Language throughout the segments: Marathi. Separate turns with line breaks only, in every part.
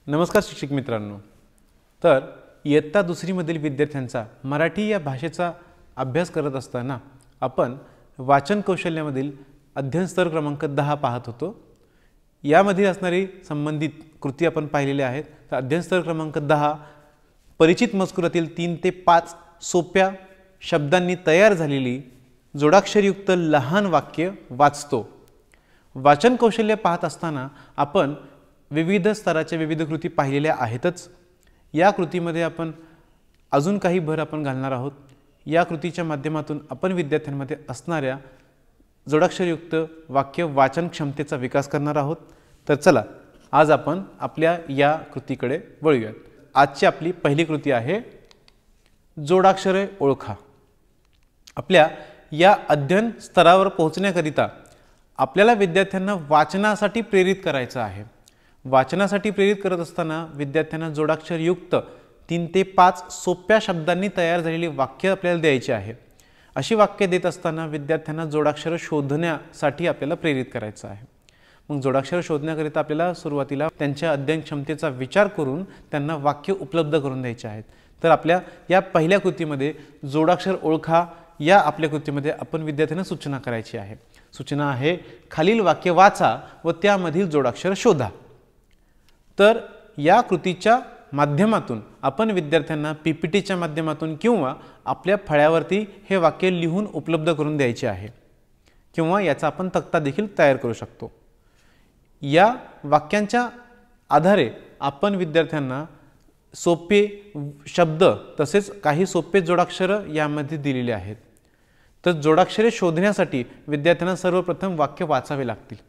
नमस्कार शिक्षक मित्रांनो। तर इयत्ता दुसरीमधील विद्यार्थ्यांचा मराठी या भाषेचा अभ्यास करत असताना आपण वाचन कौशल्यामधील अध्ययन स्तर क्रमांक 10 पाहत होतो। यामध्ये असणारी संबंधित कृती आपण पाहिलेल्या आहेत। तर अध्ययन स्तर क्रमांक 10 परिचित मजकुरातील 3 ते 5 सोप्या शब्दांनी तयार झालेली जोडाक्षरयुक्त लहान वाक्य वाचतो। वाचन कौशल्य पाहत असताना आपण विविध स्तराच्या विविध कृती पाहिलेल्या आहेतच। या कृतीमध्ये आपण अजून काही भर आपण घालणार आहोत। या कृतीच्या माध्यमातून आपण विद्यार्थ्यांमध्ये असणाऱ्या जोडाक्षरयुक्त वाक्य वाचन क्षमतेचा विकास करणार आहोत। तर चला आज आपण आपल्या या कृतीकडे वळूयात। आजची आपली पहिली कृती आहे जोडाक्षरे ओळखा। आपल्या या अध्ययन स्तरावर पोहोचण्याकरिता आपल्याला विद्यार्थ्यांना वाचनासाठी प्रेरित करायचं आहे। वाचनासाठी प्रेरित करत असताना विद्यार्थ्यांना जोडाक्षरयुक्त 3 ते 5 सोप्या शब्दांनी तयार झालेली वाक्य आपल्याला द्यायची आहे। अशी वाक्य देत असताना विद्यार्थ्यांना जोडाक्षर शोधण्यासाठी आपल्याला प्रेरित करायचं आहे। मग जोडाक्षर शोधण्याकरिता आपल्याला सुरुवातीला त्यांच्या अध्ययन क्षमतेचा विचार करून त्यांना वाक्य उपलब्ध करून द्यायचे आहेत। तर आपल्या या पहिल्या कृतीमध्ये जोडाक्षर ओळखा या आपल्या कृतीमध्ये आपण विद्यार्थ्यांना सूचना करायची आहे। सूचना आहे खालील वाक्य वाचा व त्यामधील जोडाक्षर शोधा। तर या कृतीच्या माध्यमातून आपण विद्यार्थ्यांना पीपीटीच्या माध्यमातून किंवा आपल्या फळ्यावरती हे वाक्य लिहून उपलब्ध करून द्यायचे आहे किंवा याचा आपण तक्ता देखील तयार करू शकतो। या वाक्यांच्या आधारे आपण विद्यार्थ्यांना सोपे शब्द तसेच काही सोपे जोडाक्षर यामध्ये दिलेले आहेत। तर जोडाक्षरे शोधण्यासाठी विद्यार्थ्यांना सर्वप्रथम वाक्य वाचावे लागतील।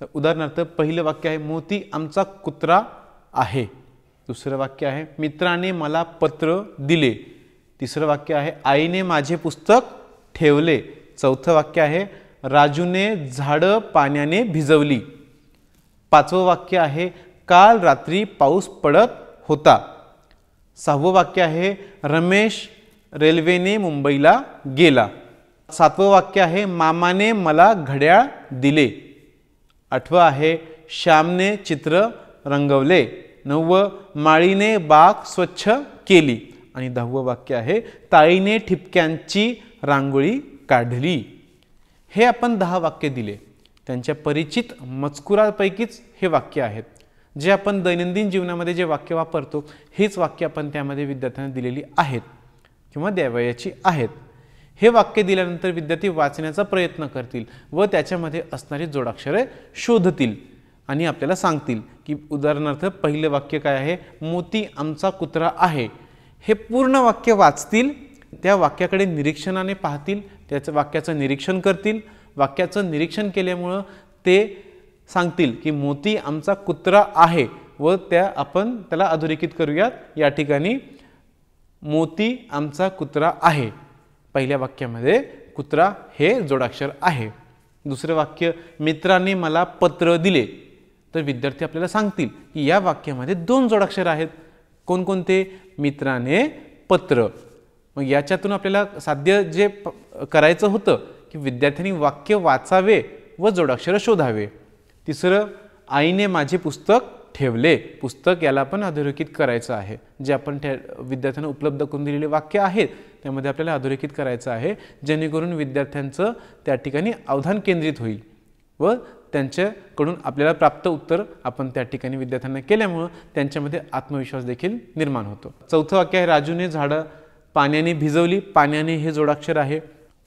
तर उदाहरणार्थ पहिलं वाक्य आहे मोती आमचा कुत्रा आहे। दुसरं वाक्य आहे मित्राने मला पत्र दिले। तिसरं वाक्य आहे आईने माझे पुस्तक ठेवले। चौथं वाक्य आहे राजूने झाडं पाण्याने भिजवली। पाचवं वाक्य आहे काल रात्री पाऊस पडत होता। सहावं वाक्य आहे रमेश रेल्वेने मुंबईला गेला। सातवं वाक्य आहे मामाने मला घड्याळ दिले। आठवं आहे श्यामने चित्र रंगवले। नववं माळीने बाग स्वच्छ केली। आणि 10वं वाक्य आहे ताईने ठिपक्यांची रांगोळी काढली। हे आपण 10 वाक्य दिले। त्यांच्या परिचित मजकुरापैकीच हे वाक्य आहेत जे आपण दैनंदिन जीवनामध्ये जे वाक्य वापरतो हेच वाक्य आपण त्यामध्ये विद्यार्थ्यांना दिलेली आहेत किंवा द्यावयाची आहेत। हे वाक्य दिल्यानंतर विद्यार्थी वाचण्याचा प्रयत्न करतील व त्याच्यामध्ये असणारी जोडाक्षरे शोधतील आणि आपल्याला सांगतील की उदाहरणार्थ पहिलं वाक्य काय आहे मोती आमचा कुत्रा आहे। हे पूर्ण वाक्य वाचतील, त्या वाक्याकडे निरीक्षणाने पाहतील, त्याचं वाक्याचं निरीक्षण करतील। वाक्याचं निरीक्षण केल्यामुळे ते सांगतील की मोती आमचा कुत्रा आहे व आपण त्याला अधोरेखित करूयात। या ठिकाणी मोती आमचा कुत्रा आहे पहिल्या वाक्यामध्ये कुत्रा हे जोडाक्षर आहे। दुसरे वाक्य मित्राने मला पत्र दिले। तर विद्यार्थी आपल्याला सांगतील की या वाक्यामध्ये 2 जोडाक्षर आहेत। कोणकोणते? मित्राने पत्र। मग याच्यातून आपल्याला साध्य जे करायचं होतं की विद्यार्थ्यांनी वाक्य वाचावे व जोडाक्षर शोधावे। तिसरं आईने माझे पुस्तक ठेवले। पुस्तक याला आपण अधोरेखित करायचं आहे। जे आपण विद्यार्थ्यांना उपलब्ध करून दिलेले वाक्य आहेत त्यामध्ये आपल्याला अधोरेखित करायचं आहे जेणेकरून विद्यार्थ्यांचं त्या ठिकाणी अवधान केंद्रित होईल व त्यांच्याकडून आपल्याला प्राप्त उत्तर आपण त्या ठिकाणी विद्यार्थ्यांना केल्यामुळे त्यांच्यामध्ये आत्मविश्वास देखील निर्माण होतो। चौथं वाक्य आहे राजूने झाडं पाण्याने भिजवली। पाण्याने हे जोडाक्षर आहे।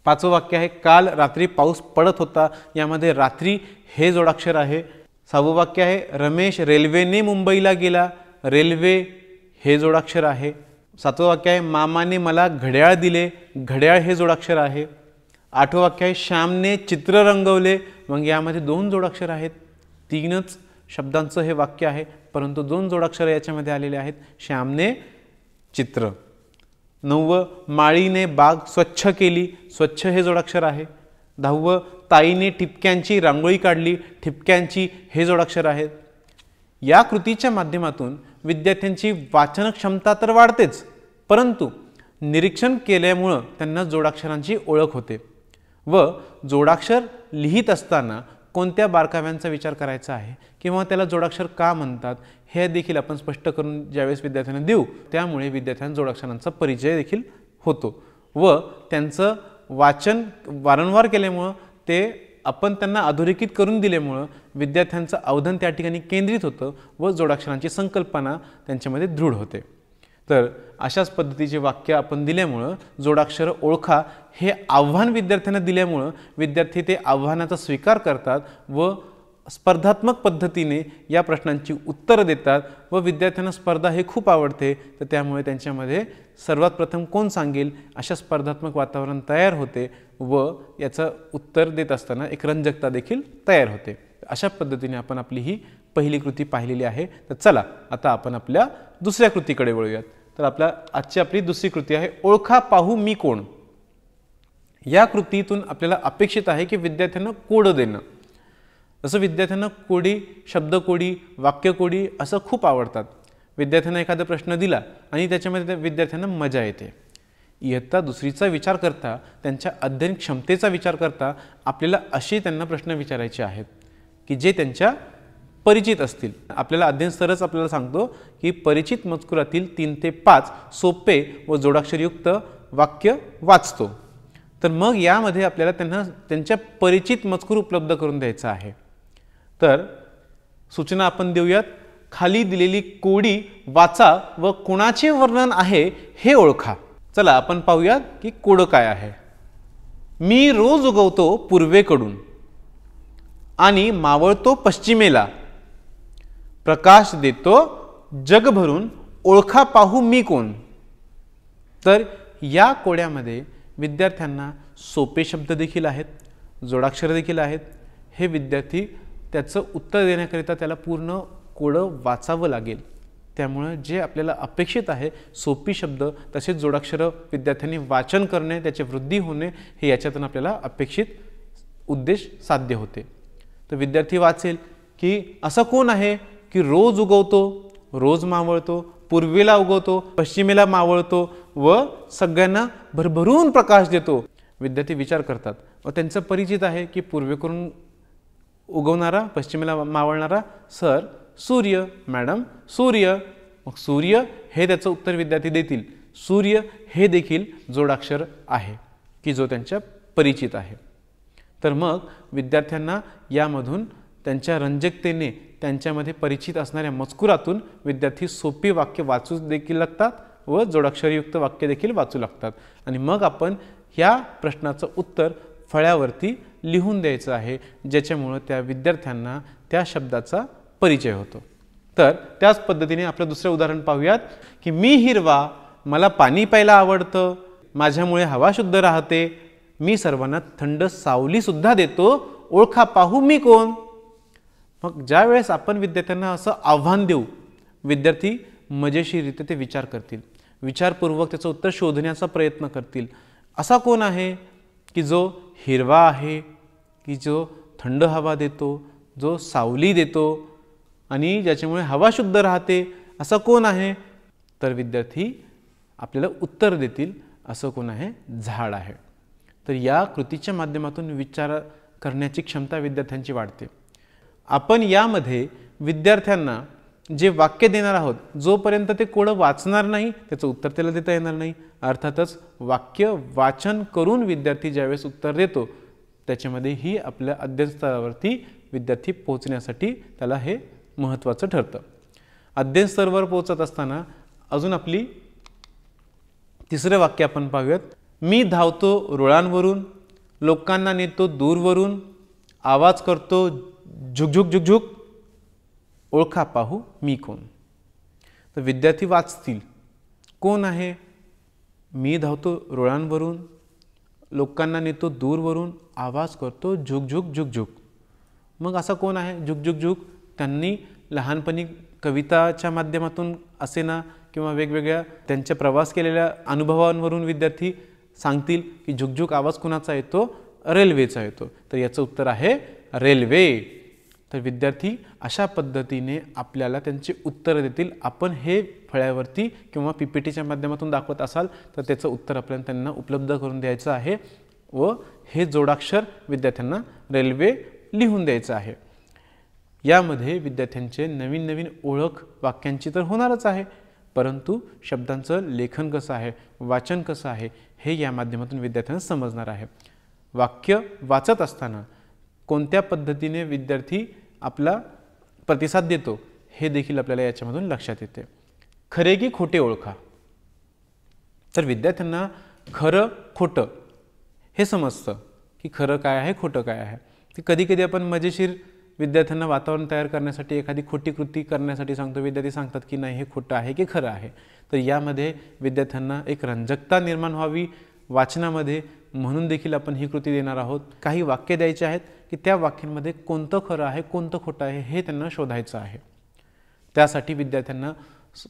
पाचवं वाक्य आहे काल रात्री पाऊस पडत होता। यामध्ये रात्री हे जोडाक्षर आहे। सहावं वाक्य आहे रमेश रेल्वेने मुंबईला गेला। रेल्वे हे जोडाक्षर आहे। सातवं वाक्य आहे मामाने मला घड्याळ दिले। घड्याळ हे जोडाक्षर आहे। आठवं वाक्य आहे श्यामने चित्र रंगवले। मग यामध्ये 2 जोडाक्षर आहेत। 3च शब्दांचं हे वाक्य आहे परंतु 2 जोडाक्षर याच्यामध्ये आलेले आहेत। श्यामने चित्र। 9वं माळीने बाग स्वच्छ केली। स्वच्छ हे जोडाक्षर आहे। 10वं ताईने ठिपक्यांची रांगोळी काढली। ठिपक्यांची हे जोडाक्षर आहेत। या कृतीच्या माध्यमातून विद्यार्थ्यांची वाचन क्षमता तर वाढतेच परंतु निरीक्षण केल्यामुळे त्यांना जोडाक्षरांची ओळख होते व जोडाक्षर लिहित असताना कोणत्या बारकाव्यांचा विचार करायचा आहे किंवा त्याला जोडाक्षर का म्हणतात हे देखील आपण स्पष्ट करून ज्यावेळेस विद्यार्थ्यांना देऊ, त्यामुळे विद्यार्थ्यांना जोडाक्षरांचा परिचय देखील होतो व त्यांचं वाचन वारंवार केल्यामुळं ते आपण त्यांना अधोरेखित करून दिल्यामुळं विद्यार्थ्यांचं अवधान त्या ठिकाणी केंद्रित होतं व जोडाक्षरांची संकल्पना त्यांच्यामध्ये दृढ होते। तर अशाच पद्धतीचे वाक्य आपण दिल्यामुळं जोडाक्षर ओळखा हे आव्हान विद्यार्थ्यांना दिल्यामुळं विद्यार्थी ते आव्हानाचा स्वीकार करतात व स्पर्धात्मक पद्धतीने या प्रश्नांची उत्तरं देतात व विद्यार्थ्यांना स्पर्धा हे खूप आवडते, तर त्यामुळे त्यांच्यामध्ये सर्वात प्रथम कोण सांगेल अशा स्पर्धात्मक वातावरण तयार होते व याचं उत्तर देत असताना एक रंजकता देखील तयार होते। अशा पद्धतीने आपण आपली ही पहिली कृती पाहिलेली आहे। तर चला आता आपण आपल्या दुसऱ्या कृतीकडे वळूयात। तर आजची आपली दुसरी कृती आहे ओळखा पाहू मी कोण। या कृतीतून आपल्याला अपेक्षित आहे की विद्यार्थ्यांना कोडं देणं। जसं विद्यार्थ्यांना कोडी, शब्दकोडी, वाक्यकोडी असं खूप आवडतात। विद्यार्थ्यांना एखादा प्रश्न दिला आणि त्याच्यामध्ये विद्यार्थ्यांना मजा येते। इयत्ता दुसरीचा विचार करता, त्यांच्या अध्ययन क्षमतेचा विचार करता आपल्याला असे त्यांना प्रश्न विचारायचे आहेत की जे त्यांच्या परिचित असतील। आपल्याला अध्ययन स्तरच आपल्याला सांगतो की परिचित मजकुरातील 3 ते 5 सोपे व जोडाक्षरयुक्त वाक्य वाचतो। तर मग यामध्ये आपल्याला त्यांना त्यांच्या परिचित मजकूर उपलब्ध करून द्यायचा आहे। तर सूचना आपण देऊयात, खाली दिलेली कोडी वाचा व कोणाचे वर्णन आहे हे ओळखा। चला आपण पाहूयात की कोड काय आहे। मी रोज उगवतो पूर्वेकडून आणि मावळतो पश्चिमेला, प्रकाश देतो जगभरून, ओळखा पाहू मी कोण। तर या कोड्यामध्ये विद्यार्थ्यांना सोपे शब्द देखील आहेत, जोडाक्षर देखील आहेत। हे विद्यार्थी त्याचं उत्तर देण्याकरिता त्याला पूर्ण कोडं वाचावं लागेल। त्यामुळे जे आपल्याला अपेक्षित आहे सोपी शब्द तसेच जोडाक्षर विद्यार्थ्यांनी वाचन करणे, त्याची वृद्धी होणे हे याच्यातून आपल्याला अपेक्षित उद्देश साध्य होते। तर विद्यार्थी वाचेल की असं कोण आहे की रोज उगवतो, रोज मावळतो, पूर्वेला उगवतो, पश्चिमेला मावळतो व सगळ्यांना भरभरून प्रकाश देतो। विद्यार्थी विचार करतात व त्यांचं परिचित आहे की पूर्वेकडून उगवणारा, पश्चिमेला मावळणारा सर सूर्य, मॅडम सूर्य। मग सूर्य हे त्याचं उत्तर विद्यार्थी देतील। सूर्य हे देखील जोडाक्षर आहे की जो त्यांच्या परिचित आहे। तर मग विद्यार्थ्यांना यामधून त्यांच्या रंजकतेने त्यांच्यामध्ये परिचित असणाऱ्या मजकुरातून विद्यार्थी सोपी वाक्य वाचू देखील लागतात व जोडाक्षरयुक्त वाक्य देखील वाचू लागतात आणि मग आपण ह्या प्रश्नाचं उत्तर फळ्यावरती लिहून द्यायचं आहे, ज्याच्यामुळे त्या विद्यार्थ्यांना त्या शब्दाचा परिचय होतो। तर त्याच पद्धतीने आपलं दुसरं उदाहरण पाहूयात की मी हिरवा, मला पाणी प्यायला आवडतं, माझ्यामुळे हवा शुद्ध राहते, मी सर्वांना थंड सावली सुद्धा देतो, ओळखा पाहू मी कोण। मग ज्या वेळेस आपण विद्यार्थ्यांना असं आव्हान देऊ, विद्यार्थी मजेशीररित्या ते विचार करतील, विचारपूर्वक त्याचं उत्तर शोधण्याचा प्रयत्न करतील। असा कोण आहे की जो हिरवा आहे, की जो थंड हवा देतो, जो सावली देतो आणि ज्याच्यामुळे हवा शुद्ध राहते, असा कोण आहे? तर विद्यार्थी आपल्याला उत्तर देतील असं कोण आहे? झाड आहे। तर या कृतीच्या माध्यमातून विचार करण्याची क्षमता विद्यार्थ्यांची वाढते। आपण यामध्ये विद्यार्थ्यांना जे वाक्य देणार आहोत, जोपर्यंत ते कोड वाचणार नाही त्याचं उत्तर त्याला देता येणार नाही। अर्थातच वाक्य वाचन करून विद्यार्थी ज्यावेळेस उत्तर देतो त्याच्यामध्ये ही आपल्या अध्ययन स्तरावरती विद्यार्थी पोहोचण्यासाठी त्याला हे महत्त्वाचं ठरतं। अध्ययन स्तरावर पोहोचत असताना अजून आपली तिसरे वाक्य आपण पाहूयात। मी धावतो रुळांवरून, लोकांना नेतो दूरवरून, आवाज करतो झुकझुक झुकझुक, ओळखा पाहू मी कोण। तर विद्यार्थी वाचतील कोण आहे? मी धावतो रुळांवरून, लोकांना नेतो दूरवरून, आवाज करतो झुकझुक झुकझुक। मग असा कोण आहे झुकझुक झुक? त्यांनी लहानपणी कविताच्या माध्यमातून असे ना किंवा वेगवेगळ्या त्यांच्या प्रवास केलेल्या अनुभवांवरून विद्यार्थी सांगतील की झुकझुक आवाज कोणाचा येतो? रेल्वेचा येतो। तर याचं उत्तर आहे रेल्वे। तर विद्यार्थी अशा पद्धतीने आपल्याला त्यांचे उत्तर देतील। आपण हे फळ्यावरती किंवा पीपीटीच्या माध्यमातून दाखवत असाल तर त्याचं उत्तर आपल्याला त्यांना उपलब्ध करून द्यायचं आहे व हे जोडाक्षर विद्यार्थ्यांना रेल्वे लिहून द्यायचं आहे। यामध्ये विद्यार्थ्यांचे नवीन नवीन ओळख वाक्यांची तर होणारच आहे, परंतु शब्दांचं लेखन कसं आहे, वाचन कसं आहे हे या माध्यमातून विद्यार्थ्यांना समजणार आहे। वाक्य वाचत असताना कोणत्या पद्धतीने विद्यार्थी आपला प्रतिसाद देतो हे देखील आपल्याला याच्यामधून लक्षात येते। खरे की खोटे ओळखा। तर विद्यार्थ्यांना खरं खोटं हे समजतं की खरं काय आहे, खोटं काय आहे। की कधी कधी आपण मजेशीर विद्यार्थ्यांना वातावरण तयार करण्यासाठी एखादी खोटी कृती करण्यासाठी सांगतो, विद्यार्थी सांगतात की नाही हे खोटं आहे की खरं आहे। तर यामध्ये विद्यार्थ्यांना एक रंजकता निर्माण व्हावी वाचनामध्ये म्हणून देखील आपण ही कृती देणार आहोत। काही वाक्य द्यायचे आहेत की त्या वाक्यांमध्ये कोणतं खरं आहे कोणतं खोटं आहे हे त्यांना शोधायचं आहे। त्यासाठी विद्यार्थ्यांना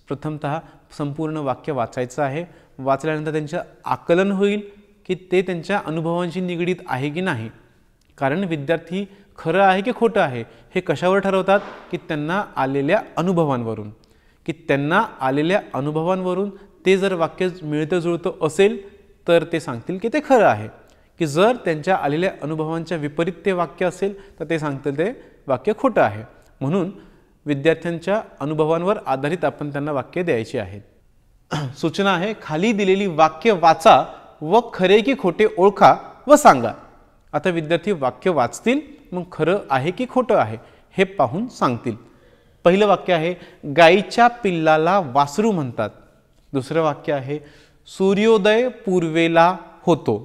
प्रथमतः संपूर्ण वाक्य वाचायचं आहे। वाचल्यानंतर त्यांचं आकलन होईल की ते त्यांच्या अनुभवांशी निगडीत आहे की नाही। कारण विद्यार्थी खरं आहे की खोटं आहे हे कशावर ठरवतात की त्यांना आलेल्या अनुभवांवरून, की त्यांना आलेल्या अनुभवांवरून ते जर वाक्य मिळतं जुळतं असेल तर ते सांगतील की ते खरं आहे, की जर त्यांच्या आलेल्या अनुभवांच्या विपरीत ते वाक्य असेल तर ते सांगतील ते वाक्य खोटं आहे। म्हणून विद्यार्थ्यांच्या अनुभवांवर आधारित आपण त्यांना वाक्य द्यायची आहेत। सूचना आहे, खाली दिलेली वाक्य वाचा व खरे की खोटे ओळखा व सांगा। आता विद्यार्थी वाक्य वाचतील, मग खरं आहे की खोटं आहे हे पाहून सांगतील। पहिलं वाक्य आहे, गाईच्या पिल्लाला वासरू म्हणतात। दुसरं वाक्य आहे, सूर्योदय पूर्वेला होतो।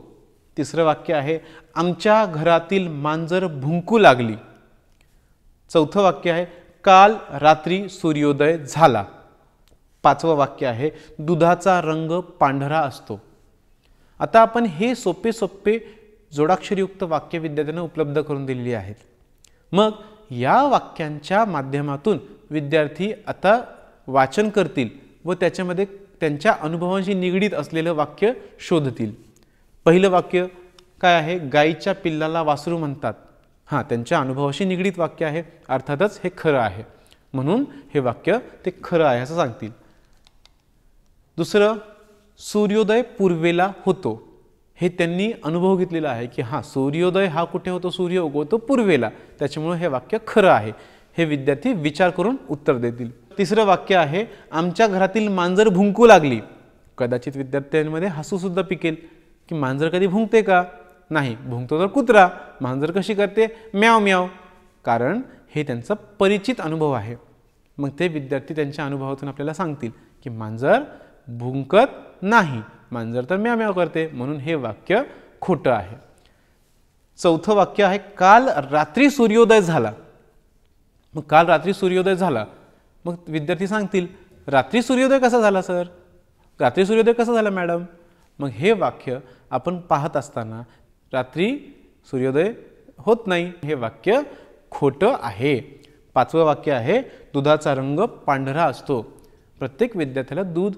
तिसरं वाक्य आहे, आमच्या घरातील मांजर भुंकू लागली। चौथं वाक्य आहे, काल रात्री सूर्योदय झाला। पाचवं वाक्य आहे, दुधाचा रंग पांढरा असतो। आता आपण हे सोपे सोपे जोडाक्षरयुक्त वाक्य विद्यार्थ्यांना उपलब्ध करून दिलेली आहेत। मग या वाक्यांच्या माध्यमातून विद्यार्थी आता वाचन करतील व त्याच्यामध्ये त्यांच्या अनुभवांशी निगडीत असलेलं वाक्य शोधतील। पहिलं वाक्य काय आहे, गाईच्या पिल्लाला वासरू म्हणतात। हां, त्यांच्या अनुभवाशी निगडीत वाक्य आहे, अर्थातच हे खरं आहे, म्हणून हे वाक्य ते खरं आहे असं सांगतील। दुसरं, सूर्योदय पूर्वेला होतो। हे त्यांनी अनुभव घेतलेला आहे की हां, सूर्योदय हा कुठे होतो, सूर्य उगवतो पूर्वेला, त्याच्यामुळे हे वाक्य खरं आहे। हे विद्यार्थी विचार करून उत्तर देतील। तिसरं वाक्य आहे, आमच्या घरातील मांजर भुंकू लागली। कदाचित विद्यार्थ्यांमध्ये हसू सुद्धा पिकेल की मांजर कधी भुंकते का? नाही, भुंकतो तर कुत्रा, मांजर कशी करते, म्याव म्याव। कारण हे त्यांचा परिचित अनुभव आहे। मग ते विद्यार्थी त्यांच्या अनुभवातून आपल्याला सांगतील की मांजर भुंकत नाही, मांजर तर म्याव म्याव करते, म्हणून हे वाक्य खोटं आहे। चौथं वाक्य आहे, काल रात्री सूर्योदय झाला। मग काल रात्री सूर्योदय झाला, मग विद्यार्थी सांगतील रात्री सूर्योदय कसा झाला सर, रात्री सूर्योदय कसा झाला मॅडम। मग हे वाक्य आपण पाहत असताना रात्री सूर्योदय होत नाही, हे वाक्य खोटं आहे। पाचवं वाक्य आहे, दुधाचा रंग पांढरा असतो। प्रत्येक विद्यार्थ्याला दूध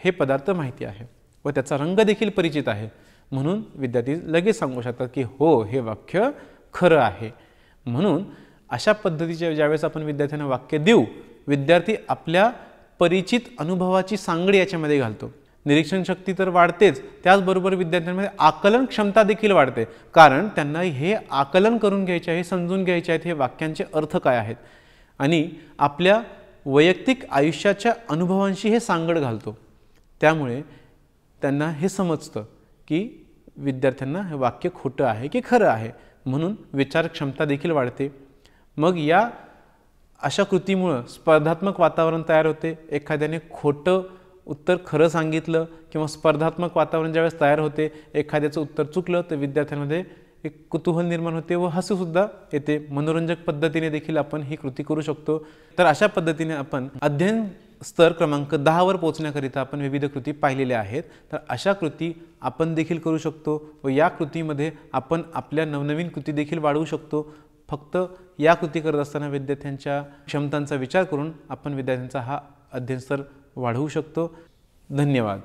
हे पदार्थ माहिती आहे व त्याचा रंग देखील परिचित आहे, म्हणून विद्यार्थी लगेच सांगू शकतात की हो, हे वाक्य खरं आहे। म्हणून अशा पद्धतीचे ज्यावेळेस आपण विद्यार्थ्यांना वाक्य देऊ, विद्यार्थी आपल्या परिचित अनुभवाची सांगड याच्यामध्ये घालतो। निरीक्षण शक्ती तर वाढतेच, त्याचबरोबर विद्यार्थ्यांमध्ये आकलन क्षमता देखील वाढते, कारण त्यांना हे आकलन करून घ्यायचे आहे, समजून घ्यायचे आहेत हे वाक्यांचे अर्थ काय आहेत, आणि आपल्या वैयक्तिक आयुष्याच्या अनुभवांशी हे सांगड घालतो। त्यामुळे त्यांना हे समजतं की विद्यार्थ्यांना हे वाक्य खोटं आहे की खरं आहे, म्हणून विचार क्षमता देखील वाढते। मग या अशा कृतीमुळे स्पर्धात्मक वातावरण तयार होते। एखाद्याने खोटं उत्तर खरं सांगितलं किंवा स्पर्धात्मक वातावरण ज्यावेळेस तयार होते, एखाद्याचं उत्तर चुकलं तर विद्यार्थ्यांमध्ये एक कुतूहल निर्माण होते व हसू सुद्धा येते। मनोरंजक पद्धतीने देखील आपण ही कृती करू शकतो। तर अशा पद्धतीने आपण अध्ययन स्तर क्रमांक 10 वर पोहोचण्याकरिता आपण विविध कृती पाहिलेल्या आहेत। तर अशा कृती आपण देखील करू शकतो व या कृतीमध्ये आपण आपल्या नवनवीन कृती देखील वाढवू शकतो। फक्त या कृती करत असताना विद्यार्थ्यांच्या क्षमतांचा विचार करून आपण विद्यार्थ्यांचा हा अध्ययन स्तर वाढवू शकतो। धन्यवाद।